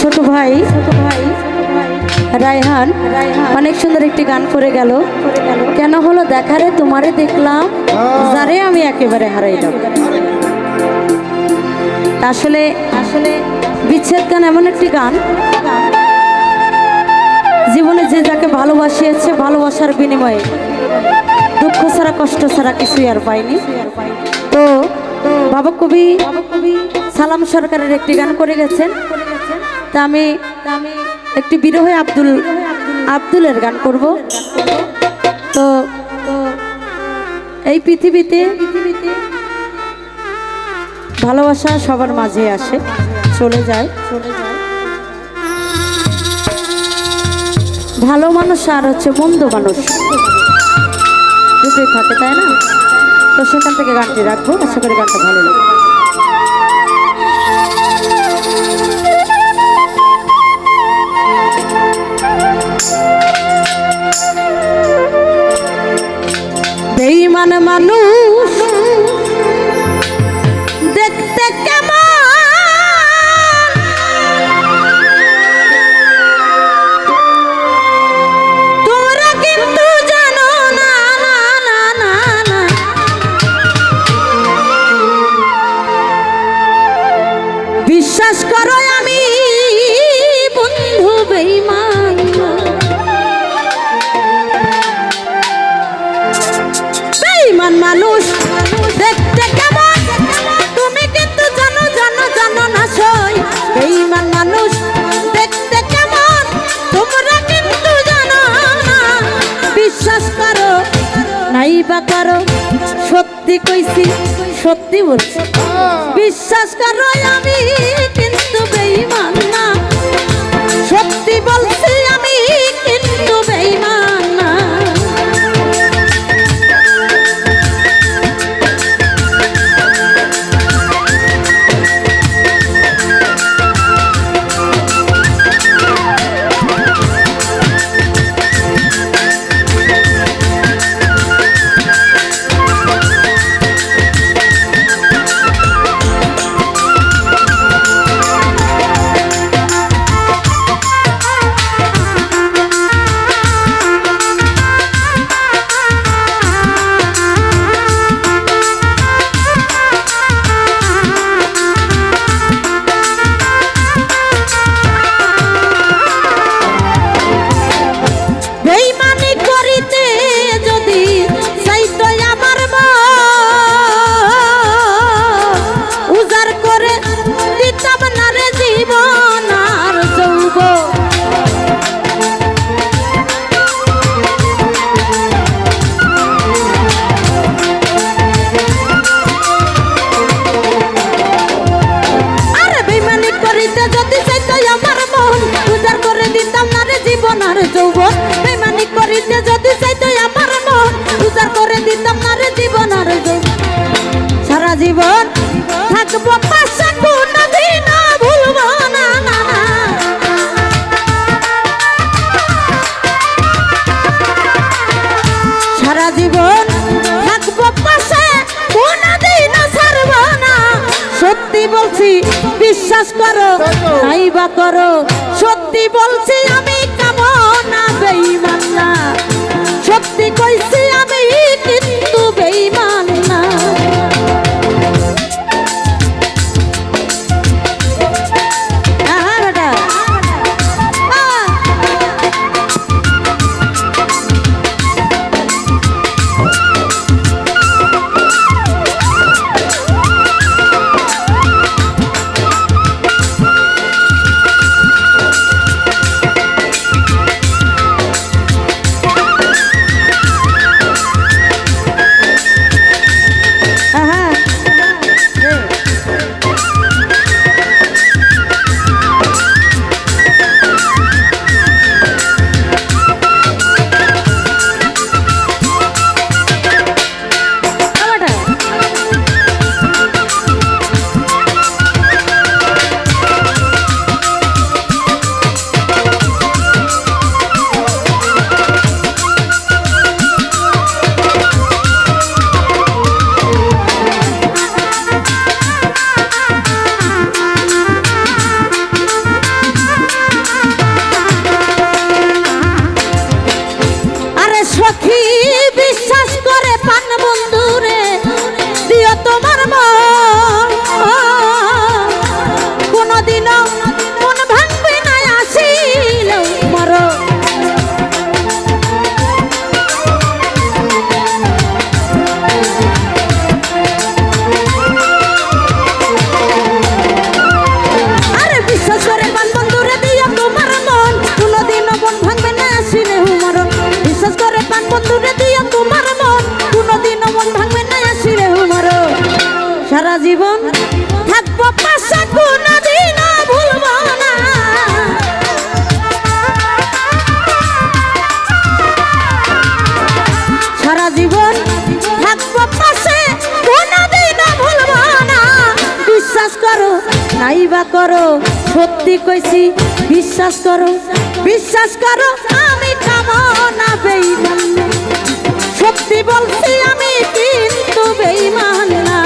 ছোট ভাই রায়হান অনেক সুন্দর একটি গান করে গেল। কেন হলো দেখারে তোমারে দেখলাম যারে আমি একেবারে হারাইলাম। আসলে আসলে বিচ্ছেদ গান এমন একটি গান, জীবনে যে যাকে ভালোবাসিয়েছে ভালোবাসার বিনিময়ে দুঃখ ছাড়া কষ্ট ছাড়া কিছুই আর পাইনি। তো ভাবক কবি সালাম সরকারের একটি গান করে গেছেন। তা আমি একটি বিরহে আব্দুলের গান করব। তো এই পৃথিবীতে ভালোবাসা সবার মাঝে আসে, চলে যায়। ভালো মানুষ আর হচ্ছে মন্দ মানুষ দুটোই থাকে, তাই না? তো সেখান থেকে গানটি রাখবো, আশা করি গানটা ভালো লাগে। বেঈমান মানুষ দেখতে কেমন, তোমরা কিন্তু জানো না, না না না না। বিশ্বাস করো আমি বন্ধু বেঈমান, বেঈমান মানুষ দেখতে কেমন, তুমি কিন্তু জানো জানো জানো না সই। বেঈমান মানুষ দেখতে কেমন, তোমরা কিন্তু জানো না। বিশ্বাস করো নাই বা করো, সত্যি কইছি সত্যি বলছি। বিশ্বাস করো আমি কিন্তু বেঈমান না, সত্যি বলছি আমি কিন্তু বেঈমান না। বেঈমানি করিতে যদি চাইতো আমার মন, উজাড় করে দিতাম না রে জীবন আর যৌবন। সারা জীবন থাকবো পাশে, কোনদিন ভুলবো না, না না। সারা জীবন থাকবো পাশে, কোনদিন ছাড়বো না। সত্যি বলছি বিশ্বাস করো নাই বা করো, সত্যি বলছি আমি না বেঈমান না, সত্যি কইছি আমি কিন্তু বেঈমান না। সত্যি কইছি বিশ্বাস করো আমি কামনা বেঈমান না। সত্যি বলছি আমি কিন্তু বেঈমান না।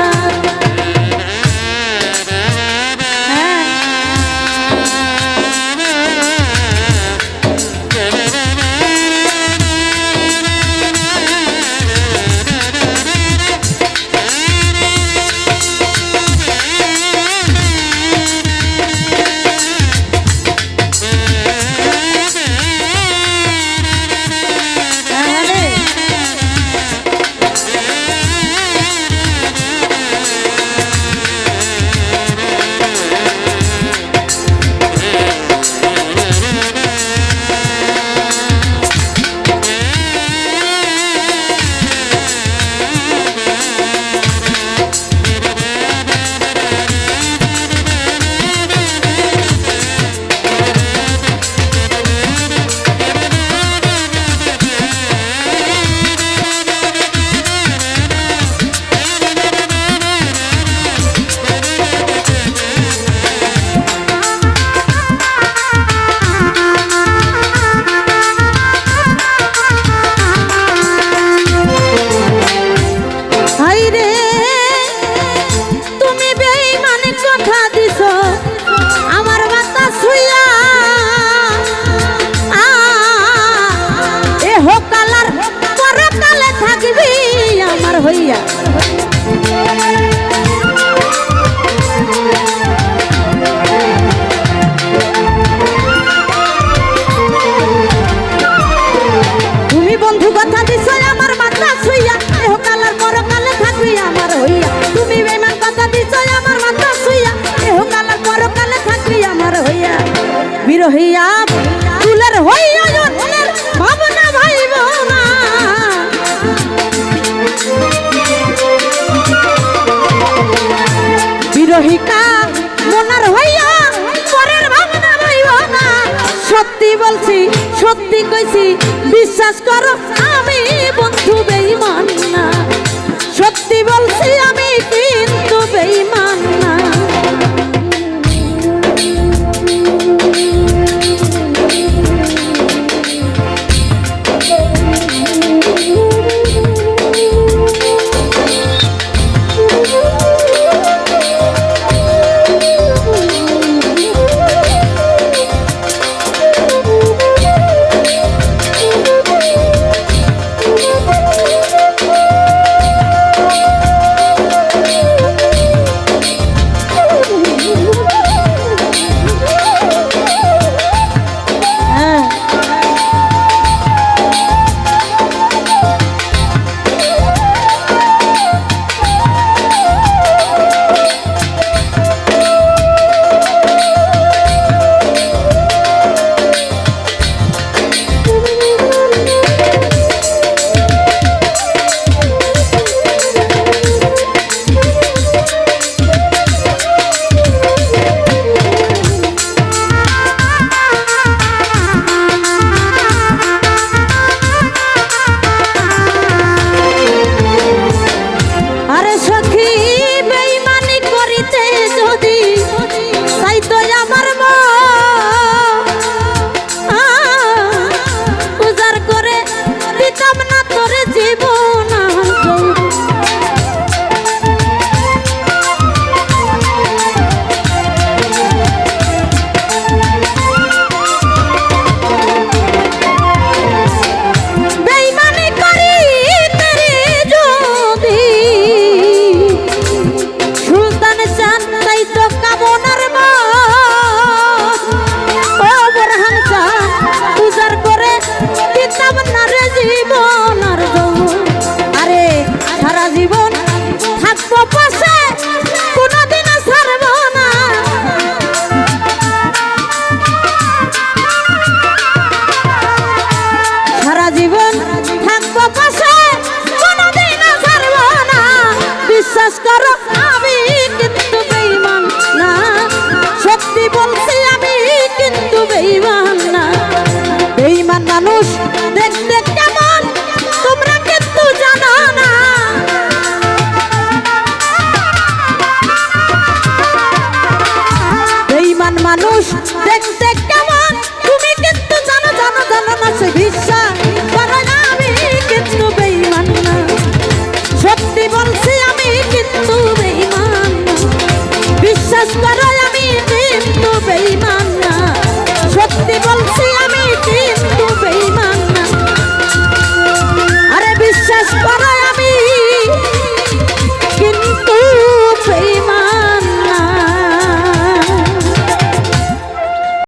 হইয়া তুমি বন্ধু কথা দিছ আমার মাথা ছুইয়া এহ কালার পরকালে থাকবি আমার হইয়া। তুমি বেঈমান কথা দিছ আমার মাথা ছুইয়া এহ কালার পরকালে থাকবি আমার হইয়া। বিরহিয়া ফুলের হইয়া অন্যের ভাবনা ভাইব না। বিরহিকা মনার হইয়া পরের ভাবনা ভাইব না। সত্যি বলছি সত্যি কইছি বিশ্বাস করো আমি বন্ধু বেঈমান না। সত্যি বলছি আমি